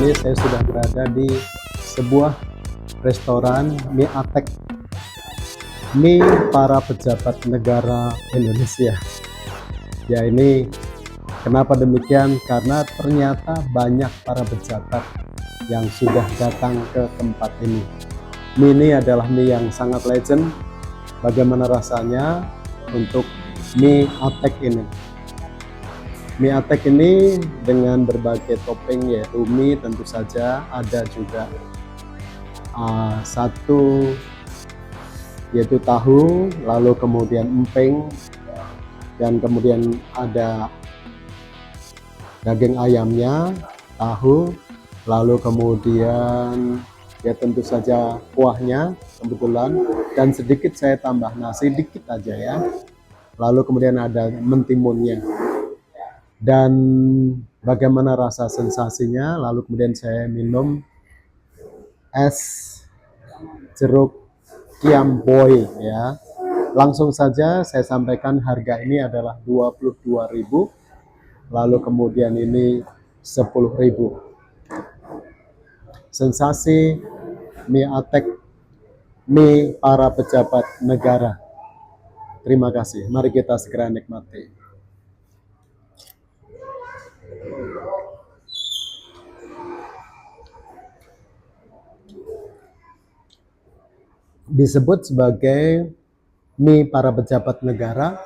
ini saya sudah berada di sebuah restoran mie Atek, mie para pejabat negara Indonesia. Ya, ini kenapa demikian? Karena ternyata banyak para pejabat yang sudah datang ke tempat ini. Mie ini adalah mie yang sangat legend. Bagaimana rasanya untuk mie Atek ini? Mie Atek ini dengan berbagai topping, yaitu mie tentu saja, ada juga satu yaitu tahu, lalu kemudian emping, dan kemudian ada daging ayamnya, tahu, lalu kemudian ya tentu saja kuahnya kebetulan, dan sedikit saya tambah nasi dikit aja ya, lalu kemudian ada mentimunnya. Dan bagaimana rasa sensasinya, lalu kemudian saya minum es jeruk kiamboy ya. Langsung saja saya sampaikan harga ini adalah 22.000, lalu kemudian ini 10.000. Sensasi mie Atek, mie para pejabat negara. Terima kasih, mari kita segera nikmati. Disebut sebagai mie para pejabat negara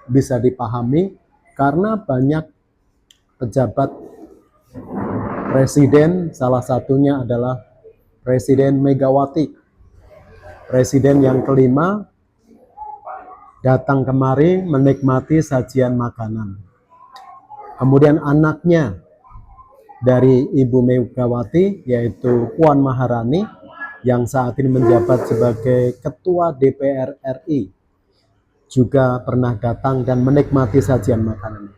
bisa dipahami karena banyak pejabat presiden, salah satunya adalah Presiden Megawati, presiden yang kelima, datang kemari menikmati sajian makanan. Kemudian anaknya dari Ibu Megawati, yaitu Puan Maharani, yang saat ini menjabat sebagai Ketua DPR RI, juga pernah datang dan menikmati sajian makanan.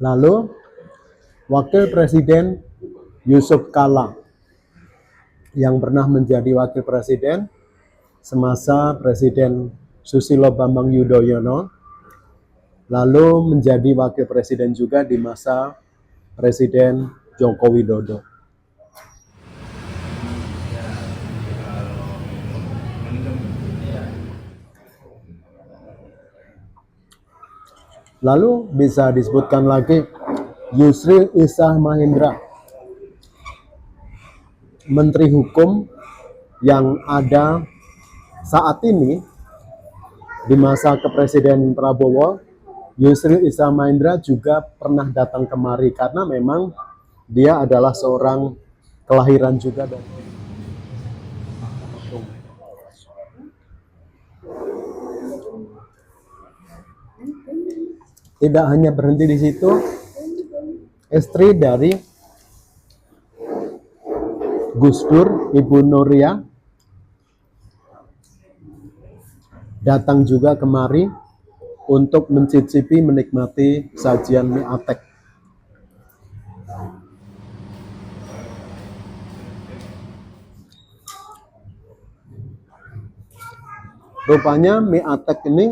Lalu Wakil Presiden Yusuf Kala, yang pernah menjadi Wakil Presiden semasa Presiden Susilo Bambang Yudhoyono, lalu menjadi Wakil Presiden juga di masa Presiden Joko Widodo. Lalu bisa disebutkan lagi Yusril Izzah Mahendra, Menteri Hukum yang ada saat ini di masa kepresiden Prabowo. Yusril Izzah Mahendra juga pernah datang kemari karena memang dia adalah seorang kelahiran juga dan tidak hanya berhenti di situ. Istri dari Gus Dur, Ibu Nuria, datang juga kemari untuk mencicipi, menikmati sajian mie Atek. Rupanya mie Atek ini,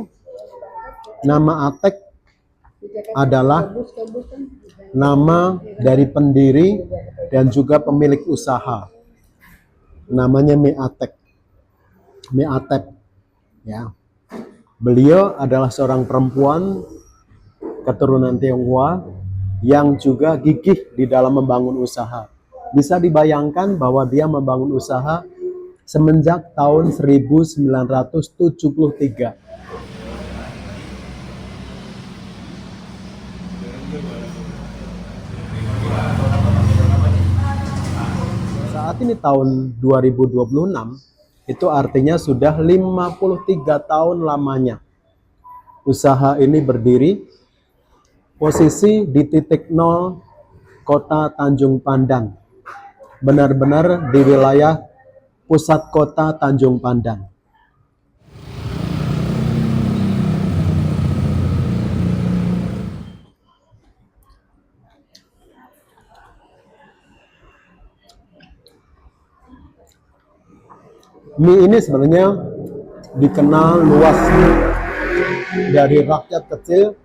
nama Atek adalah nama dari pendiri dan juga pemilik usaha. Namanya mie Atek. Mie Atek ya. Beliau adalah seorang perempuan keturunan Tionghoa yang juga gigih di dalam membangun usaha. Bisa dibayangkan bahwa dia membangun usaha semenjak tahun 1973. Saat ini tahun 2026, itu artinya sudah 53 tahun lamanya usaha ini berdiri, posisi di titik nol kota Tanjung Pandan, benar-benar di wilayah pusat kota Tanjung Pandan. Mie ini sebenarnya dikenal luas dari rakyat kecil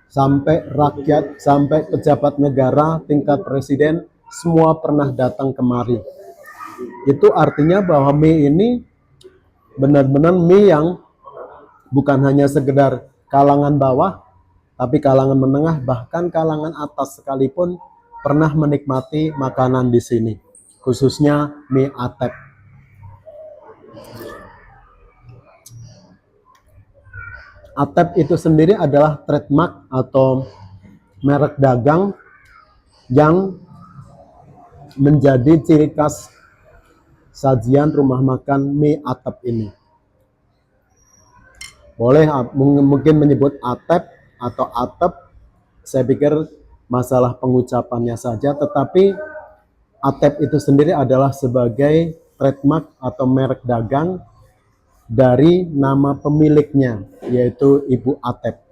sampai pejabat negara tingkat presiden, semua pernah datang kemari. Itu artinya bahwa mie ini benar-benar mie yang bukan hanya sekedar kalangan bawah, tapi kalangan menengah, bahkan kalangan atas sekalipun pernah menikmati makanan di sini, khususnya mie Atep. Atep itu sendiri adalah trademark atau merek dagang yang menjadi ciri khas sajian rumah makan mie Atep ini. Boleh mungkin menyebut Atep atau Atep, saya pikir masalah pengucapannya saja, tetapi Atep itu sendiri adalah sebagai trademark atau merek dagang dari nama pemiliknya, yaitu Ibu Atep.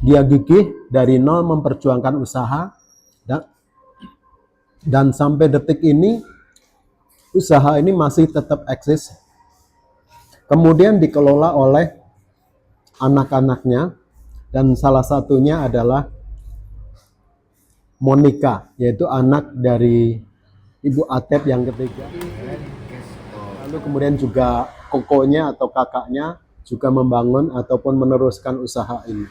Dia gigih dari nol memperjuangkan usaha, dan sampai detik ini usaha ini masih tetap eksis. Kemudian dikelola oleh anak-anaknya, dan salah satunya adalah Monica, yaitu anak dari Ibu Atep yang ketiga. Lalu kemudian juga kokonya atau kakaknya juga membangun ataupun meneruskan usaha ini.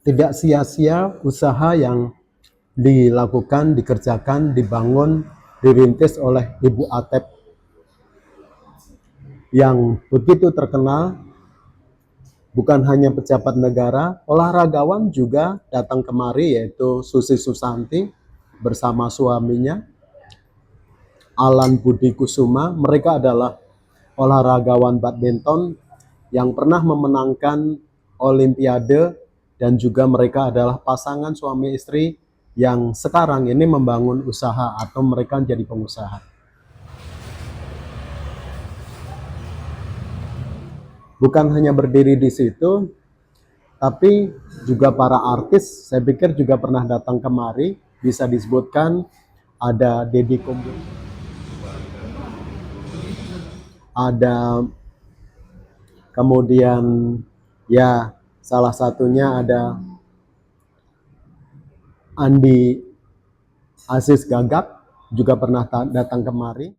Tidak sia-sia usaha yang dilakukan, dikerjakan, dibangun, dirintis oleh Ibu Atep yang begitu terkenal. Bukan hanya pejabat negara, olahragawan juga datang kemari, yaitu Susi Susanti bersama suaminya Alan Budi Kusuma. Mereka adalah olahragawan badminton yang pernah memenangkan Olimpiade, dan juga mereka adalah pasangan suami istri yang sekarang ini membangun usaha atau mereka jadi pengusaha. Bukan hanya berdiri di situ, tapi juga para artis, saya pikir juga pernah datang kemari. Bisa disebutkan ada Deddy Kombes, ada kemudian ya salah satunya ada Andi Aziz Gagap juga pernah datang kemari.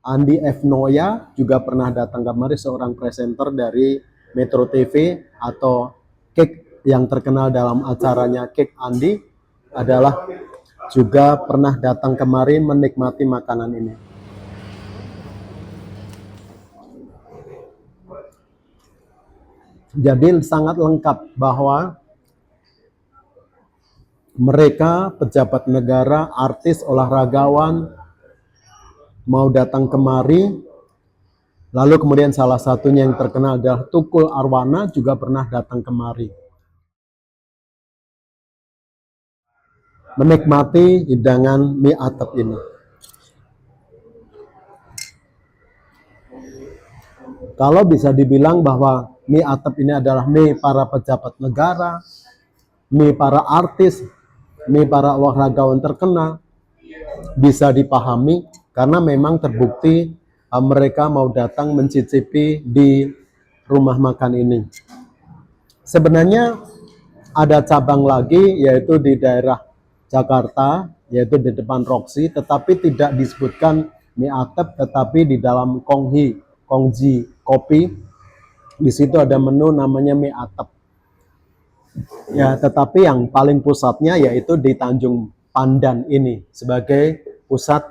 Andi F. Noya juga pernah datang kemari, seorang presenter dari Metro TV atau Cake yang terkenal dalam acaranya Cake Andi, adalah juga pernah datang kemari menikmati makanan ini. Jadi sangat lengkap bahwa mereka, pejabat negara, artis, olahragawan, mau datang kemari. Lalu kemudian salah satunya yang terkenal adalah Tukul Arwana juga pernah datang kemari menikmati hidangan mie Atep ini. Kalau bisa dibilang bahwa mie Atep ini adalah mie para pejabat negara, mie para artis, mie para olahragawan terkenal, bisa dipahami karena memang terbukti mereka mau datang mencicipi di rumah makan ini. Sebenarnya ada cabang lagi, yaitu di daerah Jakarta, yaitu di depan Roxy, tetapi tidak disebutkan mie Atep, tetapi di dalam Kongji Kopi, di situ ada menu namanya mie Atep. Ya, tetapi yang paling pusatnya yaitu di Tanjung Pandan ini sebagai pusat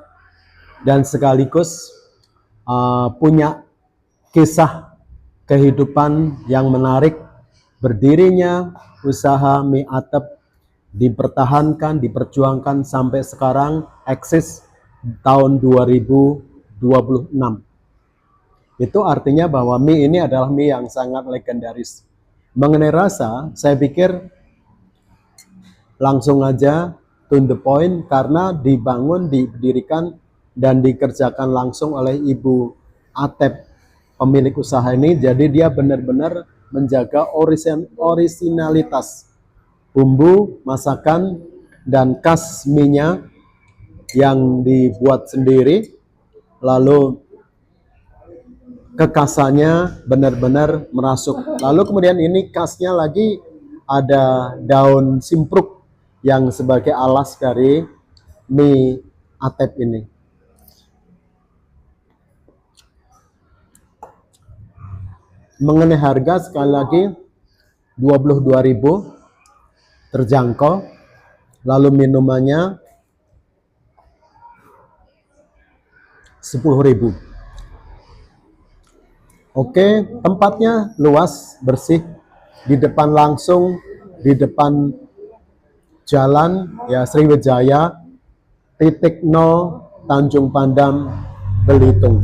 dan sekaligus punya kisah kehidupan yang menarik berdirinya usaha mie Atep dipertahankan, diperjuangkan sampai sekarang eksis tahun 2026. Itu artinya bahwa mie ini adalah mie yang sangat legendaris. Mengenai rasa, saya pikir langsung aja to the point, karena dibangun, didirikan, dan dikerjakan langsung oleh Ibu Atep, pemilik usaha ini. Jadi dia benar-benar menjaga orisinalitas bumbu, masakan, dan khas mie-nya yang dibuat sendiri. Lalu kekasannya benar-benar merasuk. Lalu kemudian ini khasnya lagi ada daun simpruk yang sebagai alas dari mie Atep ini. Mengenai harga, sekali lagi 22.000, terjangkau. Lalu minumannya 10.000. Oke, tempatnya luas, bersih, di depan langsung, di depan jalan ya Sriwijaya, titik 0, Tanjung Pandan, Belitung.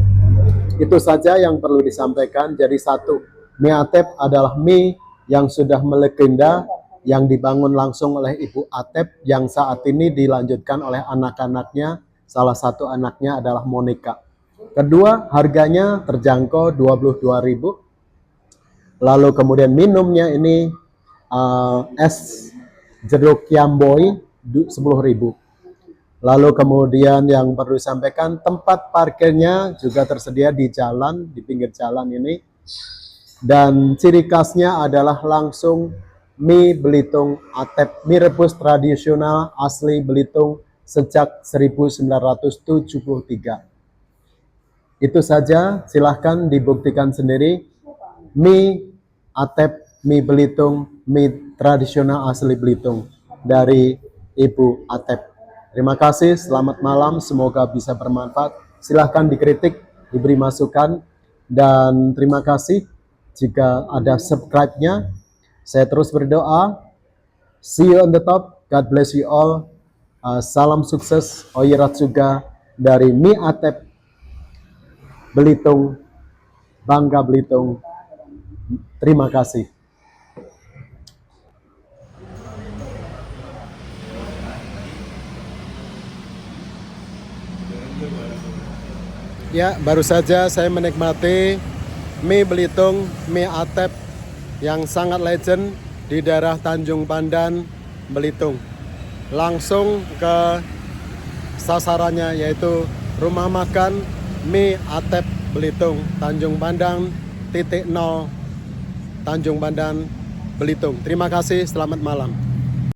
Itu saja yang perlu disampaikan. Jadi satu, mie Atep adalah mie yang sudah melegenda, yang dibangun langsung oleh Ibu Atep, yang saat ini dilanjutkan oleh anak-anaknya. Salah satu anaknya adalah Monica. Kedua, harganya terjangkau 22.000. Lalu kemudian minumnya ini es jeruk yamboy 10.000. Lalu kemudian yang perlu disampaikan, tempat parkirnya juga tersedia di jalan, di pinggir jalan ini. Dan ciri khasnya adalah langsung mie Belitung Atep, mie rebus tradisional asli Belitung sejak 1973. Itu saja, silahkan dibuktikan sendiri. Mie Atep, mie Belitung, mie tradisional asli Belitung dari Ibu Atep. Terima kasih, selamat malam, semoga bisa bermanfaat. Silahkan dikritik, diberi masukan, dan terima kasih jika ada subscribe-nya. Saya terus berdoa. See you on the top, God bless you all. Salam sukses, Oyerat juga dari mie Atep Belitung, Bangga Belitung. Terima kasih. Ya, baru saja saya menikmati mie Belitung, mie Atep yang sangat legend di daerah Tanjung Pandan, Belitung. Langsung ke sasarannya, yaitu rumah makan mie Atep Belitung, Tanjung Pandan, titik 0, Tanjung Pandan, Belitung. Terima kasih, selamat malam.